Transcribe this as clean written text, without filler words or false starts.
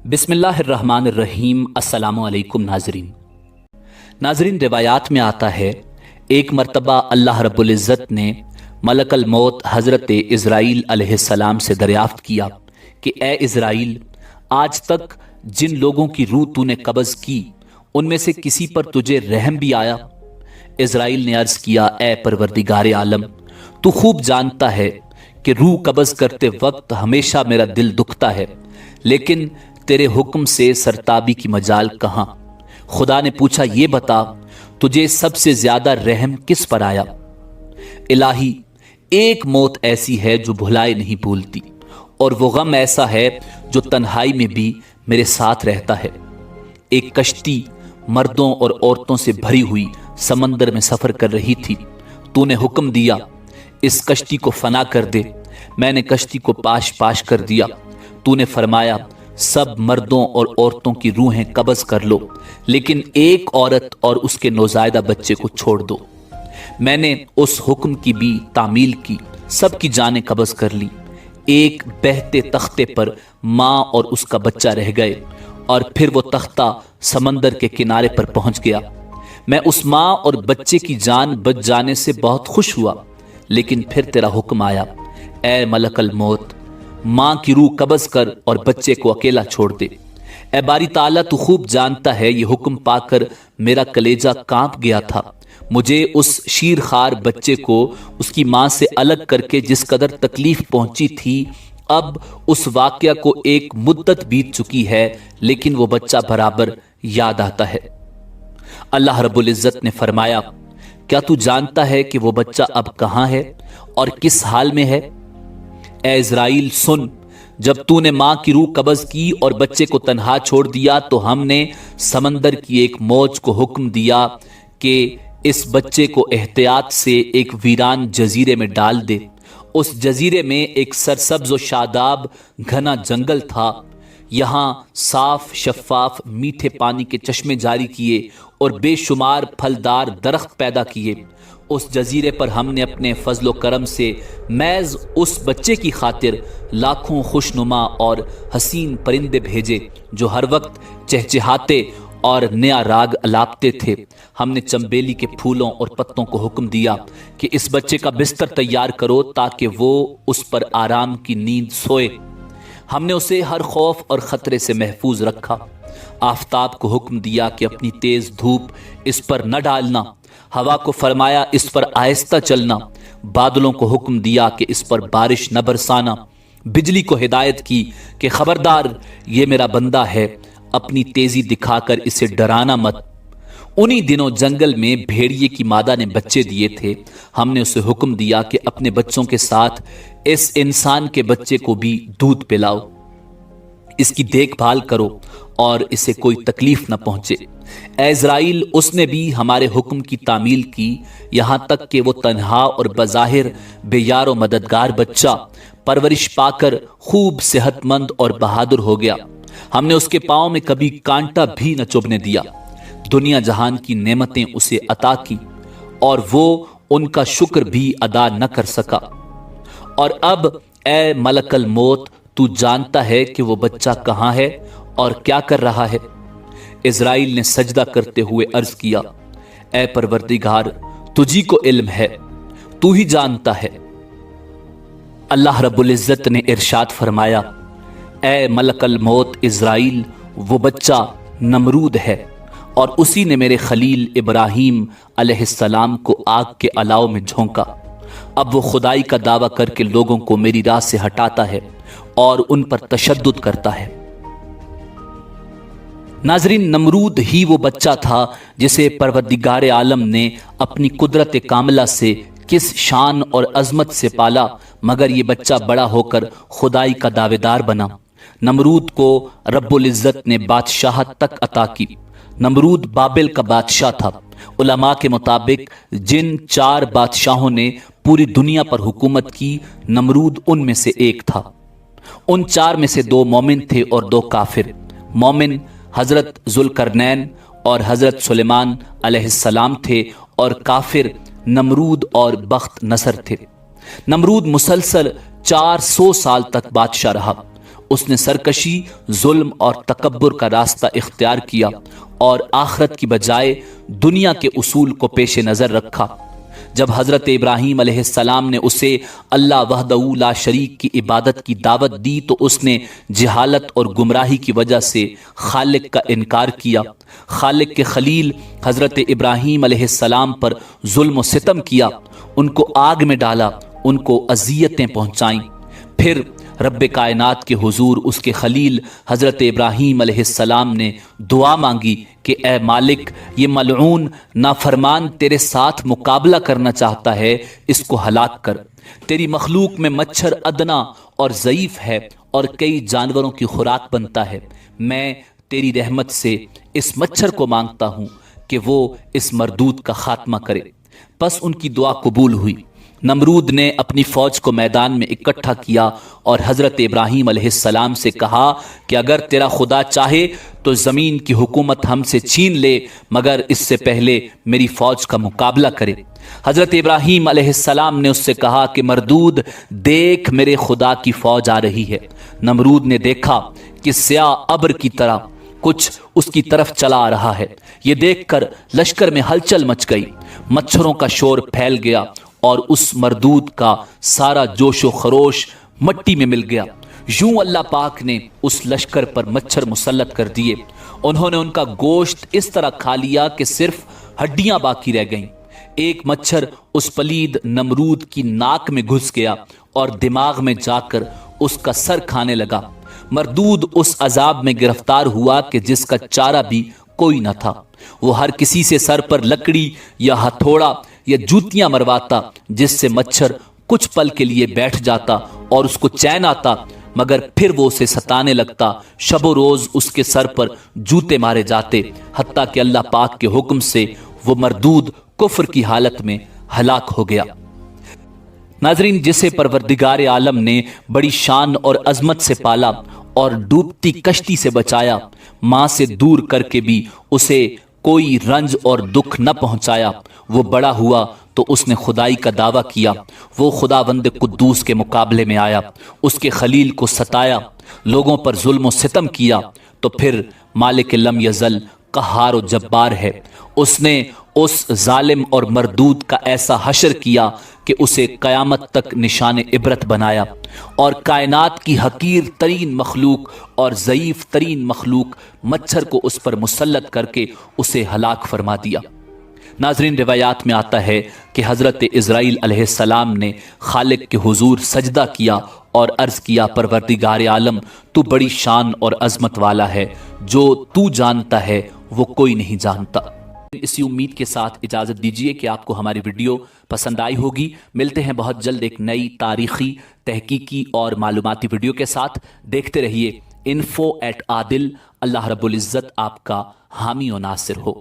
बिस्मिल्लाहिर्रहमानिर्रहीम। अस्सलामु अलैकुम नाजरीन, रिवायात में आता है एक मर्तबा अल्लाह रब्बुल इज़्ज़त ने मलकल मौत हज़रत इज़राइल अलैहिस्सलाम से दरियाफ्त किया कि ए इज़राइल, आज तक जिन लोगों की रूह तूने कब्ज़ की उनमें से किसी पर तुझे रहम भी आया? इज़राइल ने अर्ज़ किया, ए परवरदिगार आलम, तू खूब जानता है कि रूह कब्ज़ करते वक्त हमेशा मेरा दिल दुखता है, लेकिन तेरे हुक्म से सरताबी की मजाल कहाँ? खुदा ने पूछा, ये बता तुझे सबसे ज्यादा रहम किस पर आया? इलाही, एक मौत ऐसी है जो भुलाए नहीं भूलती, और वो गम ऐसा है जो तन्हाई में भी मेरे साथ रहता है। एक कश्ती मर्दों और औरतों से भरी हुई समंदर में सफर कर रही थी। तूने हुक्म दिया, इस कश्ती को फना कर दे। मैंने कश्ती को पाश पाश कर दिया। तूने फरमाया, सब मर्दों और औरतों की रूहें कब्ज़ कर लो, लेकिन एक औरत और उसके नौज़ायदा बच्चे को छोड़ दो। मैंने उस हुक्म की भी तामील की, सब की जानें कब्ज़ कर ली। एक बहते तख्ते पर माँ और उसका बच्चा रह गए, और फिर वो तख्ता समंदर के किनारे पर पहुंच गया। मैं उस माँ और बच्चे की जान बच जाने से बहुत खुश हुआ, लेकिन फिर तेरा हुक्म आया, ए मलकल मौत, माँ की रूह कब्ज़ कर और बच्चे को अकेला छोड़ दे। ए बारी ताला, तू खूब जानता है ये हुक्म पाकर मेरा कलेजा कांप गया था। मुझे उस शीरखार बच्चे को उसकी माँ से अलग करके जिस कदर तकलीफ पहुंची थी, अब उस वाक़या को एक मुद्दत बीत चुकी है, लेकिन वो बच्चा बराबर याद आता है। अल्लाह रब्बुल इज़्ज़त ने फरमाया, क्या तू जानता है कि वो बच्चा अब कहाँ है और किस हाल में है? ए इज़राइल, सुन, जब तूने माँ की रूह कब्ज़ की और बच्चे को तन्हा छोड़ दिया, तो हमने समंदर की एक मौज को हुक्म दिया कि इस बच्चे को एहतियात से एक वीरान जजीरे में डाल दे। उस जजीरे में एक सरसब्ज़ व शादाब घना जंगल था। यहाँ साफ शफाफ मीठे पानी के चश्मे जारी किए और बेशुमार फलदार दरख्त पैदा किए। उस जजीरे पर हमने अपने फजलो करम से मैज़ उस बच्चे की खातिर लाखों खुशनुमा और हसीन परिंदे भेजे, जो हर वक्त चहचहाते और नया राग अलापते थे। हमने चंबेली के फूलों और पत्तों को हुक्म दिया कि इस बच्चे का बिस्तर तैयार करो ताकि वो उस पर आराम की नींद सोए। हमने उसे हर खौफ और ख़तरे से महफूज रखा। आफताब को हुक्म दिया कि अपनी तेज़ धूप इस पर न डालना। हवा को फरमाया, इस पर आहिस्ता चलना। बादलों को हुक्म दिया कि इस पर बारिश न बरसाना। बिजली को हिदायत की कि खबरदार, ये मेरा बंदा है, अपनी तेजी दिखाकर इसे डराना मत। उन्हीं दिनों जंगल में भेड़िए की मादा ने बच्चे दिए थे। हमने उसे हुक्म दिया कि अपने बच्चों के साथ इस इंसान के बच्चे को भी दूध पिलाओ, इसकी देखभाल करो और इसे कोई तकलीफ न पहुंचे। ए इज़राइल, उसने भी हमारे हुक्म की तामील की, यहाँ तक कि वो तन्हा और बज़ाहिर बेयार व मददगार बच्चा परवरिश पाकर खूब सेहतमंद और बहादुर हो गया। हमने उसके पाँव में कभी कांटा भी न चुभने दिया। दुनिया जहान की नेमतें उसे अता की और वो उनका शुक्र भी अदा न कर सका। और अब ए मलकल मौत, तू जानता है कि वो बच्चा कहाँ है और क्या कर रहा है? इज़राइल ने सजदा करते हुए अर्ज किया, ए परवरदिगार, तुझी को इल्म है, तू ही जानता है। अल्लाह रब्बुल इज़्ज़त ने इरशाद फरमाया, ए मलकल मौत इज़राइल, वो बच्चा नमरूद है और उसी ने मेरे खलील इब्राहीम अलैहिस्सलाम को आग के अलाव में झोंका। अब वो खुदाई का दावा करके लोगों को मेरी राह से हटाता है और उन पर तशद्दुद करता है। नाजरीन, नमरूद ही वो बच्चा था जिसे परवरदिगार आलम ने अपनी कुदरत कामिला से किस शान और अजमत से पाला, मगर ये बच्चा बड़ा होकर खुदाई का दावेदार बना। नमरूद को रब्बुल इज़्ज़त ने बादशाहत तक अता की। नमरूद बाबिल का बादशाह था। उलमा के मुताबिक जिन 4 बादशाहों ने पूरी दुनिया पर हुकूमत की, नमरूद उनमें से एक था। उन 4 में से 2 मोमिन थे और 2 काफिर। मोमिन हजरत जुल्करनैन और हजरत सुलेमान अलैहिस्सलाम थे, और काफिर नमरूद और बख्त नसर थे। नमरूद मुसलसल 400 साल तक बादशाह रहा। اس نے سرکشی، ظلم اور تکبر کا راستہ اختیار کیا اور آخرت کی بجائے دنیا کے اصول کو پیش نظر رکھا۔ جب حضرت ابراہیم علیہ السلام نے اسے اللہ وحدہ لا شریک کی عبادت کی دعوت دی تو اس نے جہالت اور گمراہی کی وجہ سے خالق کا انکار کیا۔ خالق کے خلیل حضرت ابراہیم علیہ السلام پر ظلم و ستم کیا، ان کو آگ میں ڈالا، ان کو اذیتیں پہنچائیں۔ پھر رب کائنات کے حضور اس کے خلیل حضرت ابراہیم علیہ السلام نے دعا مانگی کہ اے مالک، یہ ملعون نافرمان تیرے ساتھ مقابلہ کرنا چاہتا ہے، اس کو ہلاک کر۔ تیری مخلوق میں مچھر ادنا اور ضعیف ہے اور کئی جانوروں کی خوراک بنتا ہے، میں تیری رحمت سے اس مچھر کو مانگتا ہوں کہ وہ اس مردود کا خاتمہ کرے۔ پس ان کی دعا قبول ہوئی۔ نمرود نے اپنی فوج کو میدان میں اکٹھا کیا اور حضرت ابراہیم علیہ السلام سے کہا کہ اگر تیرا خدا چاہے تو زمین کی حکومت ہم سے چھین لے، مگر اس سے پہلے میری فوج کا مقابلہ کرے۔ حضرت ابراہیم علیہ السلام نے اس سے کہا کہ مردود، دیکھ میرے خدا کی فوج آ رہی ہے۔ نمرود نے دیکھا کہ سیاہ ابر کی طرح کچھ اس کی طرف چلا آ رہا ہے۔ یہ دیکھ کر لشکر میں ہلچل مچ گئی، مچھروں کا شور پھیل گیا اور اس مردود کا سارا جوش و خروش مٹی میں مل گیا۔ یوں اللہ پاک نے اس لشکر پر مچھر مسلط کر دیے، انہوں نے ان کا گوشت اس طرح کھا لیا کہ صرف ہڈیاں باقی رہ گئیں۔ ایک مچھر اس پلید نمرود کی ناک میں گھس گیا اور دماغ میں جا کر اس کا سر کھانے لگا۔ مردود اس عذاب میں گرفتار ہوا کہ جس کا چارہ بھی کوئی نہ تھا۔ وہ ہر کسی سے سر پر لکڑی یا ہتھوڑا یا جوتیاں مرواتا، جس سے مچھر کچھ پل کے لیے بیٹھ جاتا اور اس کو چین آتا، مگر پھر وہ اسے ستانے لگتا۔ شب و روز اس کے سر پر جوتے مارے جاتے، حتیٰ کہ اللہ پاک کے حکم سے وہ مردود کفر کی حالت میں ہلاک ہو گیا۔ ناظرین، جسے پروردگار عالم نے بڑی شان اور عظمت سے پالا اور ڈوبتی کشتی سے بچایا، ماں سے دور کر کے بھی اسے کوئی رنج اور دکھ نہ پہنچایا، وہ بڑا ہوا تو اس نے خدائی کا دعویٰ کیا۔ وہ خداوند قدوس کے مقابلے میں آیا، اس کے خلیل کو ستایا، لوگوں پر ظلم و ستم کیا، تو پھر مالک لم یزل قہار و جبار ہے۔ اس نے اس ظالم اور مردود کا ایسا حشر کیا کہ اسے قیامت تک نشان عبرت بنایا، اور کائنات کی حقیر ترین مخلوق اور ضعیف ترین مخلوق مچھر کو اس پر مسلط کر کے اسے ہلاک فرما دیا۔ ناظرین، روایات میں آتا ہے کہ حضرت اسرائیل علیہ السلام نے خالق کے حضور سجدہ کیا اور عرض کیا، پروردگار عالم، تو بڑی شان اور عظمت والا ہے، جو تو جانتا ہے وہ کوئی نہیں جانتا۔ اسی امید کے ساتھ اجازت دیجیے کہ آپ کو ہماری ویڈیو پسند آئی ہوگی۔ ملتے ہیں بہت جلد ایک نئی تاریخی، تحقیقی اور معلوماتی ویڈیو کے ساتھ۔ دیکھتے رہیے info@adil۔ اللہ رب العزت آپ کا حامی و ناصر ہو۔